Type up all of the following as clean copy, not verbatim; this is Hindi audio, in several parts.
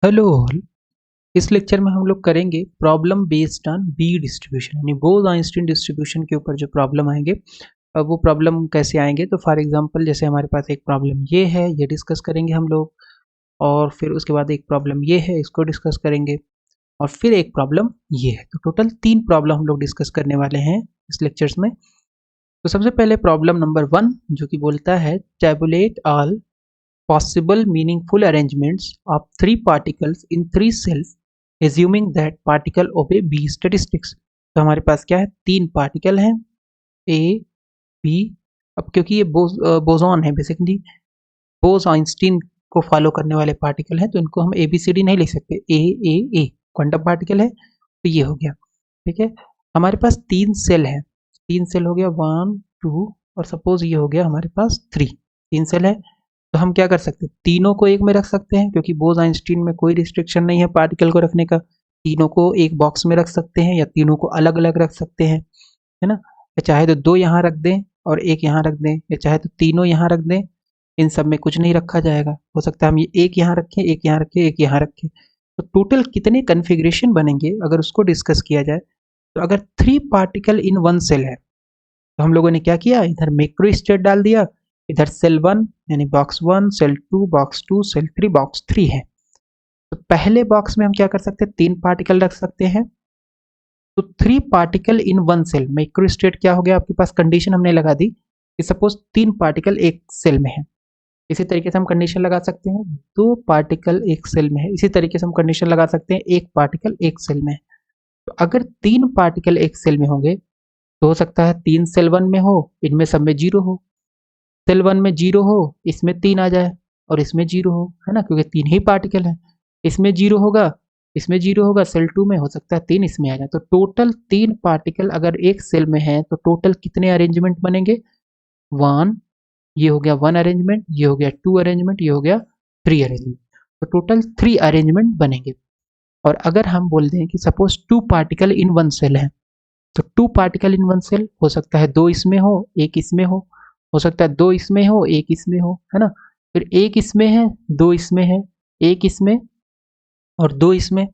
Hello all. इस लेक्चर में हम लोग करेंगे problem based on B distribution, यानी बोज-आइंस्टीन डिस्ट्रीब्यूशन के ऊपर जो प्रॉब्लम आएंगे। अब वो प्रॉब्लम कैसे आएंगे, तो फॉर एग्जांपल जैसे हमारे पास एक प्रॉब्लम ये है, ये डिस्कस करेंगे हम लोग। और फिर उसके बाद एक प्रॉब्लम ये है, इसको डिस्कस करेंगे। और फिर एक प्रॉब्लम ये है। तो टोटल 3 प्रॉब्लम हम लोग डिस्कस करने वाले हैं इस लेक्चर्स में। तो सबसे पहले प्रॉब्लम नंबर 1 जो कि बोलता है tabulate all possible meaningful arrangements of three particles in three cells assuming that particle obey B statistics। तो हमारे पास क्या है, 3 पार्टिकल हैं A B। अब क्योंकि ये बोसॉन है, बेसिकली बोस आइंस्टीन को फॉलो करने वाले पार्टिकल हैं, तो इनको हम ए बी सी डी नहीं लिख सकते। ए क्वांटम पार्टिकल है, तो ये हो गया। ठीक है, हमारे पास 3 सेल है, 3 सेल हो गया 1 2 और सपोज ये हो गया हमारे पास 3। 3 सेल है, तो हम क्या कर सकते हैं, तीनों को एक में रख सकते हैं क्योंकि बोस आइंस्टीन में कोई रिस्ट्रिक्शन नहीं है पार्टिकल को रखने का। तीनों को एक बॉक्स में रख सकते हैं या तीनों को अलग अलग रख सकते हैं, है ना। या चाहे तो 2 यहाँ रख दें और एक यहाँ रख दें, या चाहे तो तीनों यहाँ रख दें। इन सब में कुछ नहीं रखा जाएगा, हो सकता है हम ये एक यहाँ रखें, एक यहाँ रखें, एक यहाँ रखें। तो टोटल कितने कन्फिग्रेशन बनेंगे अगर उसको डिस्कस किया जाए, तो अगर 3 पार्टिकल इन 1 सेल है तो हम लोगों ने क्या किया, इधर मैक्रो स्टेट डाल दिया, इधर सेल 1 यानी box 1, cell 2 box 2, cell 3 box 3 है। तो पहले बॉक्स में हम क्या कर सकते हैं, 3 पार्टिकल रख सकते हैं। तो 3 particle in 1 cell, macro state क्या हो गया आपके पास, कंडीशन हमने लगा दी कि सपोज 3 पार्टिकल एक सेल में है। इसी तरीके से हम कंडीशन लगा सकते हैं 2 पार्टिकल एक सेल में है। इसी तरीके से हम कंडीशन लगा सकते हैं 1 पार्टिकल एक सेल में है। तो अगर 3 पार्टिकल एक सेल में होंगे तो हो सकता है 3 सेल 1 में हो, इनमें सब में 0 हो। सेल 1 में 0 हो, इसमें 3 आ जाए और इसमें 0 हो, है ना, क्योंकि 3 ही पार्टिकल है। इसमें 0 होगा, इसमें 0 होगा, सेल 2 में हो सकता है 3 इसमें आ जाए। तो टोटल 3 पार्टिकल अगर एक सेल में है तो टोटल कितने अरेंजमेंट बनेंगे, 1, ये हो गया 1 अरेंजमेंट, ये हो गया 2 अरेंजमेंट, ये हो गया 3 अरेंजमेंट। तो टोटल 3 अरेंजमेंट बनेंगे। और अगर हम बोल दें कि सपोज 2 पार्टिकल इन 1 सेल है, तो 2 पार्टिकल इन 1 सेल हो सकता है 2 इसमें हो, एक इसमें हो सकता है 2 इसमें हो, एक इसमें हो, है ना। फिर एक इसमें है, 2 इसमें है, एक इसमें और 2 इसमें।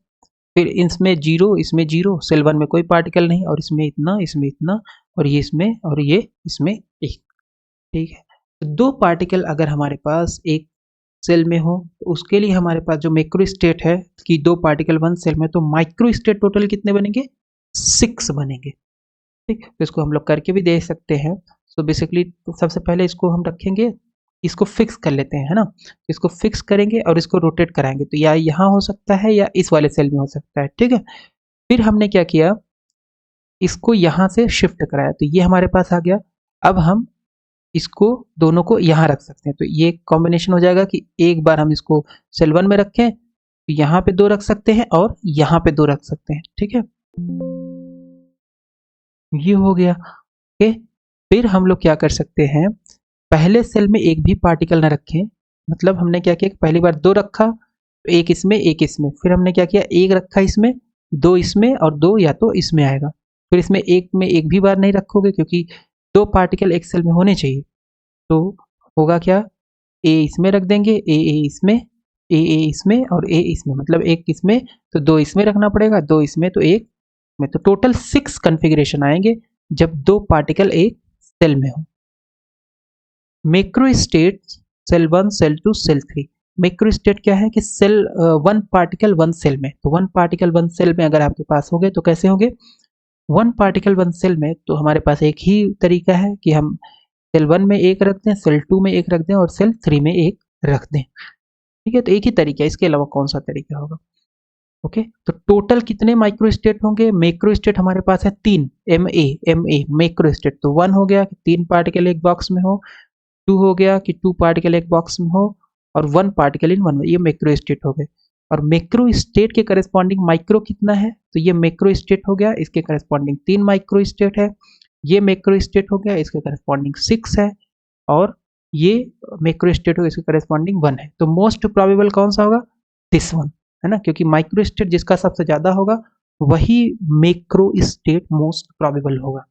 फिर इसमें 0, इसमें 0, सेल 1 में कोई पार्टिकल नहीं, और इसमें इतना, इसमें इतना, और ये इसमें और ये इसमें 1। ठीक है, तो 2 पार्टिकल अगर हमारे पास एक सेल में हो तो उसके लिए हमारे पास जो मैक्रो स्टेट है कि 2 पार्टिकल 1 सेल में, तो माइक्रो स्टेट टोटल कितने बनेंगे, 6 बनेंगे। ठीक, तो इसको हम लोग करके भी देख सकते हैं। सो बेसिकली सबसे पहले इसको हम रखेंगे, इसको फिक्स कर लेते हैं, है ना। इसको फिक्स करेंगे और इसको रोटेट कराएंगे, तो या यहाँ हो सकता है या इस वाले सेल में हो सकता है। ठीक है, फिर हमने क्या किया, इसको यहाँ से शिफ्ट कराया, तो ये हमारे पास आ गया। अब हम इसको दोनों को यहाँ रख सकते हैं, तो ये कॉम्बिनेशन हो जाएगा कि एक बार हम इसको सेल 1 में रखें तो यहाँ पे 2 रख सकते हैं और यहाँ पे 2 रख सकते हैं। ठीक है, ये हो गया। ओके, फिर हम लोग क्या कर सकते हैं, पहले सेल में एक भी पार्टिकल ना रखें। मतलब हमने क्या किया, पहली बार 2 रखा, तो एक इसमें एक इसमें, फिर हमने क्या किया, एक रखा इसमें, 2 इसमें और 2 या तो इसमें आएगा। फिर इसमें एक में एक भी बार नहीं रखोगे क्योंकि 2 पार्टिकल एक सेल में होने चाहिए। तो होगा क्या, ए इसमें रख देंगे, ए इसमें, ए इसमें और ए इसमें, मतलब एक इसमें तो 2 इसमें रखना पड़ेगा, 2 इसमें तो एक में, तो टोटल 6 कन्फिग्रेशन आएंगे जब 2 पार्टिकल एक सेल में हो। Macro state cell 1, cell 2, cell 3। Macro state क्या है कि सेल 1 पार्टिकल 1 सेल में, तो 1 पार्टिकल 1 सेल में अगर आपके पास हो गए तो कैसे होंगे, 1 पार्टिकल 1 सेल में तो हमारे पास एक ही तरीका है कि हम सेल 1 में एक रख दें, सेल 2 में एक रख दें और सेल 3 में एक रख दें। ठीक है, तो एक ही तरीका है, इसके अलावा कौन सा तरीका होगा। ओके, तो टोटल कितने माइक्रो स्टेट होंगे, मैक्रो स्टेट हमारे पास है 3, एम ए मैक्रो स्टेट। तो 1 हो गया कि 3 पार्टिकल एक बॉक्स में हो, 2 हो गया कि 2 पार्टिकल एक बॉक्स में हो, और 1 पार्टिकल इन 1 में, ये मैक्रो स्टेट हो गए। और मैक्रो स्टेट के करस्पॉन्डिंग माइक्रो कितना है, तो ये मैक्रो स्टेट हो गया, इसके करस्पॉन्डिंग 3 माइक्रो स्टेट है। ये मैक्रो स्टेट हो गया, इसके करस्पॉन्डिंग 6 है। और ये मैक्रो स्टेट हो, इसके करस्पॉन्डिंग 1 है। तो मोस्ट प्रोबेबल कौन सा होगा, दिस वन, है ना, क्योंकि माइक्रो स्टेट जिसका सबसे ज्यादा होगा वही मैक्रो स्टेट मोस्ट प्रोबेबल होगा।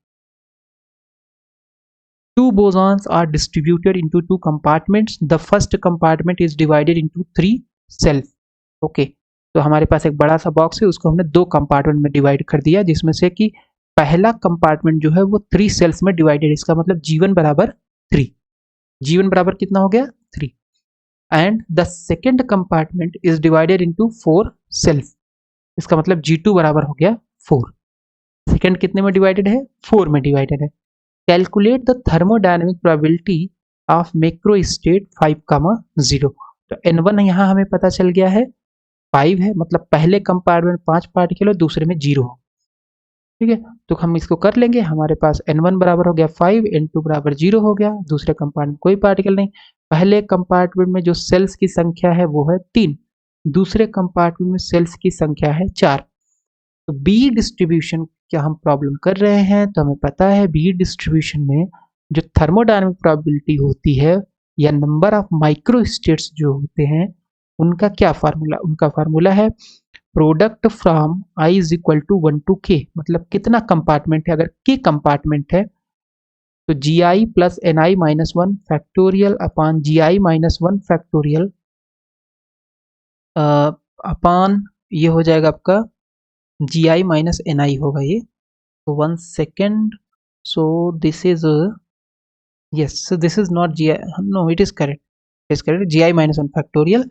Two bosons are distributed into 2 compartments. The first compartment is divided into 3 cells. Okay. तो हमारे पास एक बड़ा सा बॉक्स है, उसको हमने 2 कंपार्टमेंट में डिवाइड कर दिया, जिसमें से कि पहला कंपार्टमेंट जो है वो 3 सेल्स में डिवाइडेड, इसका मतलब G1 बराबर 3। G1 बराबर कितना हो गया 3, and the second compartment is divided into 4 cells, इसका मतलब G2 बराबर हो गया 4। सेकेंड कितने में डिवाइडेड है 4 में डिवाइडेड है। Calculate the thermodynamic probability of macro state 5,0। तो N1 यहाँ हमें पता चल गया है 5 है, मतलब पहले कंपार्टमेंट 5 पार्टिकल और दूसरे में 0 हो, ठीक है। तो हम इसको कर लेंगे, हमारे पास N1 बराबर हो गया 5, N2 बराबर 0 हो गया, दूसरे कंपार्टमेंट कोई पार्टिकल नहीं। पहले कंपार्टमेंट में जो सेल्स की संख्या है वो है 3, दूसरे कंपार्टमेंट में सेल्स की संख्या है 4। तो बी डिस्ट्रीब्यूशन क्या हम प्रॉब्लम कर रहे हैं, तो हमें पता है बी डिस्ट्रीब्यूशन में जो थर्मोडायनेमिक प्रोबेबिलिटी होती है या नंबर ऑफ माइक्रो स्टेट्स जो होते हैं उनका क्या फार्मूला, उनका फार्मूला है product from I is equal to 1 to K, मतलब कितना कंपार्टमेंट है, अगर के कंपार्टमेंट है तो जी I plus N I minus one factorial upon ji I minus one factorial upon ये हो जाएगा आपका जी आई माइनस एन आई होगा ये। तो 1 second, so this is yes, so this is not gi, no it is correct, it is correct, gi minus 1 factorial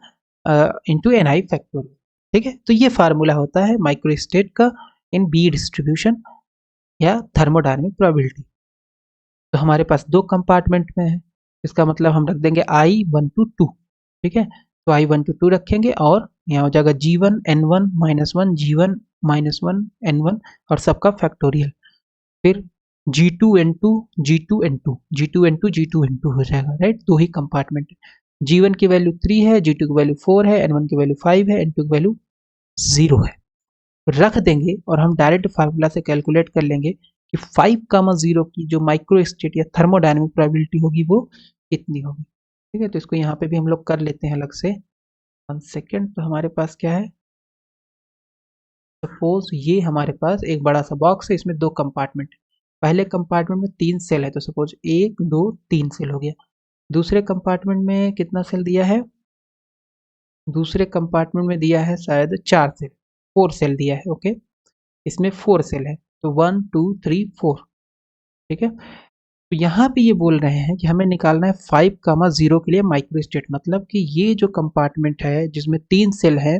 into ni factorial, ठीक है। तो ये फार्मूला होता है माइक्रोस्टेट का इन बी डिस्ट्रीब्यूशन या थर्मोडायनेमिक प्रोबेबिलिटी। तो हमारे पास 2 कंपार्टमेंट में है, इसका मतलब हम रख देंगे I1 to 2, ठीक है। तो I1 to 2 रखेंगे और यहाँ हो जाएगा G1 N1 minus one G1 minus one N1 और सबका फैक्टोरियल, फिर G2 N2 G2 N2 G2 N2 G2 N2 हो जाएगा, राइट। 2 ही कंपार्टमेंट है, G1 की वैल्यू 3 है, G2 की वैल्यू 4 है, N1 की वैल्यू 5 है, N2 की वैल्यू 0 है, रख देंगे और हम डायरेक्ट फार्मूला से कैलकुलेट कर लेंगे कि 5,0 की जो माइक्रो स्टेट या थर्मोडायनेमिक प्रोबेबिलिटी होगी वो कितनी होगी, ठीक है। तो इसको यहाँ पे भी हम लोग कर लेते हैं अलग से, 1 सेकेंड। तो हमारे पास क्या है, सपोज ये हमारे पास एक बड़ा सा बॉक्स है, इसमें 2 कंपार्टमेंट, पहले कंपार्टमेंट में 3 सेल है, तो सपोज 1 2 3 सेल हो गया। दूसरे कंपार्टमेंट में कितना सेल दिया है, दूसरे कंपार्टमेंट में दिया है शायद 4 सेल, 4 सेल दिया है, ओके। इसमें 4 सेल है, तो 1 2 3 4, ठीक है। तो यहाँ पे ये बोल रहे हैं कि हमें निकालना है 5,0 के लिए माइक्रोस्टेट, मतलब कि ये जो कंपार्टमेंट है जिसमें 3 सेल है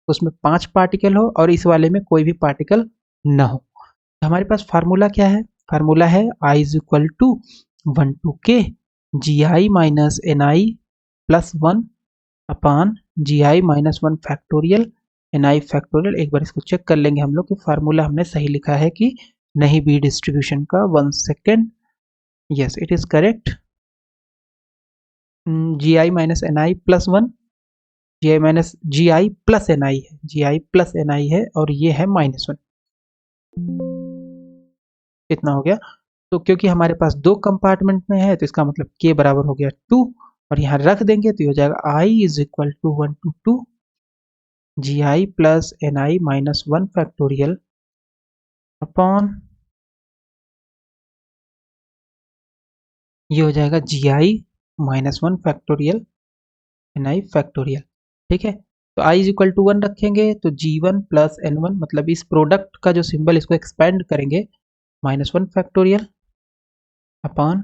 उसमें 5 पार्टिकल हो और इस वाले में कोई भी पार्टिकल ना हो। तो हमारे पास फार्मूला क्या है, फार्मूला है I is equal to 1 to K G I minus N I plus 1 upon G I minus 1 factorial N I factorial. एक बार इसको चेक कर लेंगे हम लोग कि फार्मूला हमने सही लिखा है कि नहीं बी डिस्ट्रीब्यूशन का। 1 second, yes it is correct, G I minus N I plus 1, G I minus G I plus N I है, G I plus N I है और ये है -1, कितना हो गया। तो क्योंकि हमारे पास 2 कंपार्टमेंट में है तो इसका मतलब k बराबर हो गया 2 और यहाँ रख देंगे तो ये हो जाएगा I is equal to 1 to 2 G I plus N I minus 1 factorial upon ये हो जाएगा G I minus 1 factorial N I factorial, ठीक है। तो I इज इक्वल टू 1 रखेंगे तो G1 प्लस N1, मतलब इस प्रोडक्ट का जो सिंबल इसको एक्सपेंड करेंगे -1 factorial upon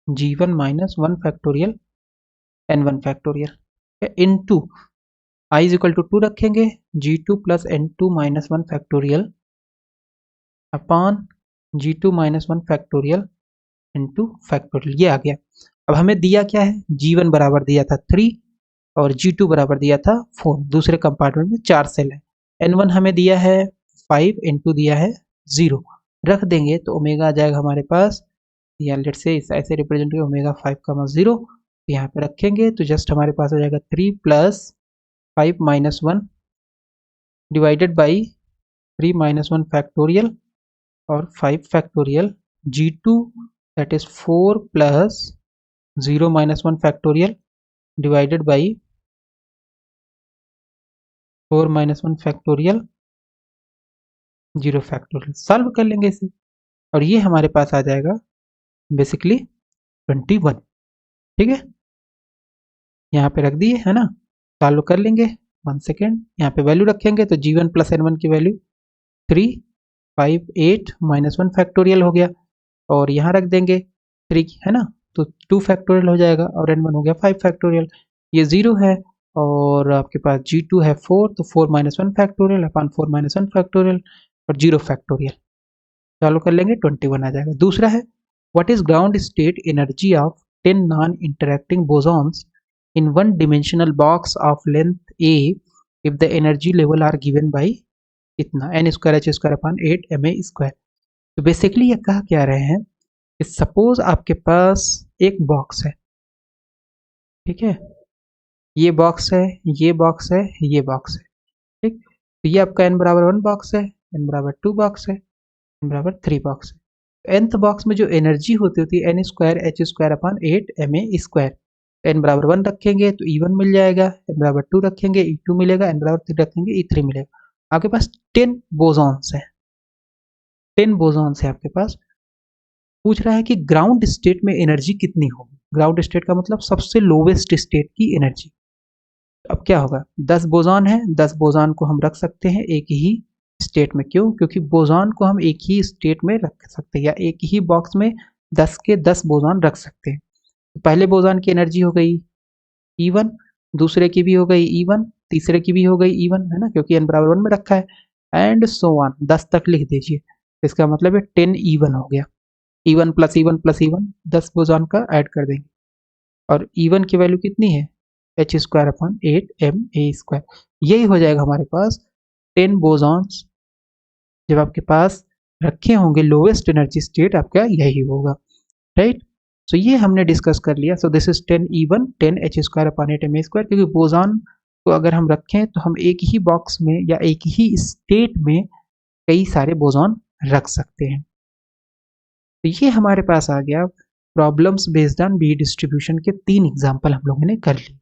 G1 minus 1 factorial N1 factorial into I is equal to 2 रखेंगे G2 plus N2 minus 1 factorial upon G2 minus 1 factorial into factorial, ये आ गया। अब हमें दिया क्या है, G1 बराबर दिया था 3 और G2 बराबर दिया था 4, दूसरे कंपार्टमेंट में 4 सेल है। N1 हमें दिया है 5, N2 दिया है 0, रख देंगे तो ओमेगा आ जाएगा हमारे पास, या लेट से ऐसे रिप्रेजेंट करें ओमेगा 5,0, यहाँ पे रखेंगे तो जस्ट हमारे पास हो जाएगा 3 plus 5 minus 1 divided by 3 minus 1 factorial और 5 factorial G2 that is 4 plus 0 minus 1 factorial divided by 4 minus 1 factorial 0 factorial. Solve कर लेंगे इसे और ये हमारे पास आ जाएगा बेसिकली 21, ठीक है। यहाँ पे रख दिए है ना, सॉल्व कर लेंगे 1 सेकेंड, यहाँ पे वैल्यू रखेंगे तो G1 प्लस N1 की वैल्यू 3, 5, 8 -1 फैक्टोरियल हो गया, और यहाँ रख देंगे 3 है ना, तो 2 फैक्टोरियल हो जाएगा, और N1 हो गया 5 फैक्टोरियल। ये 0 है, और आपके पास G2 है 4, तो 4 -1 फैक्टोरियल अपॉन 4 -1 फैक्टोरियल और 0 फैक्टोरियल। चालू कर लेंगे 21 आ जाएगा। दूसरा है what is ground state energy of 10 non interacting bosons in one dimensional box of length a if the energy level are given by इतना n² अपॉन 8 ma²। तो बेसिकली ये कह क्या रहे हैं कि सपोज आपके पास एक बॉक्स है, ठीक है, ये बॉक्स है, ये बॉक्स है, ये बॉक्स है, ठीक। तो ये आपका n बराबर 1 बॉक्स है, n बराबर 2 बॉक्स है, n बराबर 3 बॉक्स है। nth बॉक्स में जो एनर्जी होती है n² अपॉन 8 ma²। n बराबर 1 रखेंगे तो E1 मिल जाएगा, n बराबर 2 रखेंगे E2 मिलेगा, n बराबर 3 रखेंगे E3 मिलेगा। आपके पास 10 बोसॉन्स है, 10 बोसॉन्स है आपके पास। पूछ रहा है कि ग्राउंड स्टेट में एनर्जी कितनी होगी। ग्राउंड स्टेट का मतलब सबसे लोवेस्ट स्टेट की एनर्जी। अब क्या होगा, 10 बोसॉन है, 10 बोसॉन को हम रख सकते हैं एक ही स्टेट में। क्यों? क्योंकि बोसॉन को हम एक ही स्टेट में रख सकते हैं, या एक ही बॉक्स में 10 के 10 बोसॉन रख सकते हैं। पहले बोसॉन की एनर्जी हो गई E1, दूसरे की भी हो गई E1, तीसरे की भी हो गई E1, है ना, क्योंकि n बराबर 1 में रखा है, एंड सो ऑन 10 तक लिख दीजिए। इसका मतलब है 10 E1 हो गया। E1 plus E1 plus E1 10 boson का ऐड कर देंगे, और E1 की वैल्यू कितनी है h² अपॉन 8 ma²। यही हो जाएगा हमारे पास 10 बोसॉन्स। जब आपके पास रखे होंगे लोवेस्ट एनर्जी स्टेट आपका यही होगा, राइट। सो ये हमने डिस्कस कर लिया। So this is 10 E1 10 h² upon 8 ma²। क्योंकि बोसॉन को अगर हम रखें तो हम एक ही बॉक्स में या एक ही स्टेट में कई सारे बोसॉन रख सकते हैं। तो ये हमारे पास आ गया problems based on B distribution के 3 एग्जाम्पल हम लोगों ने कर लिए।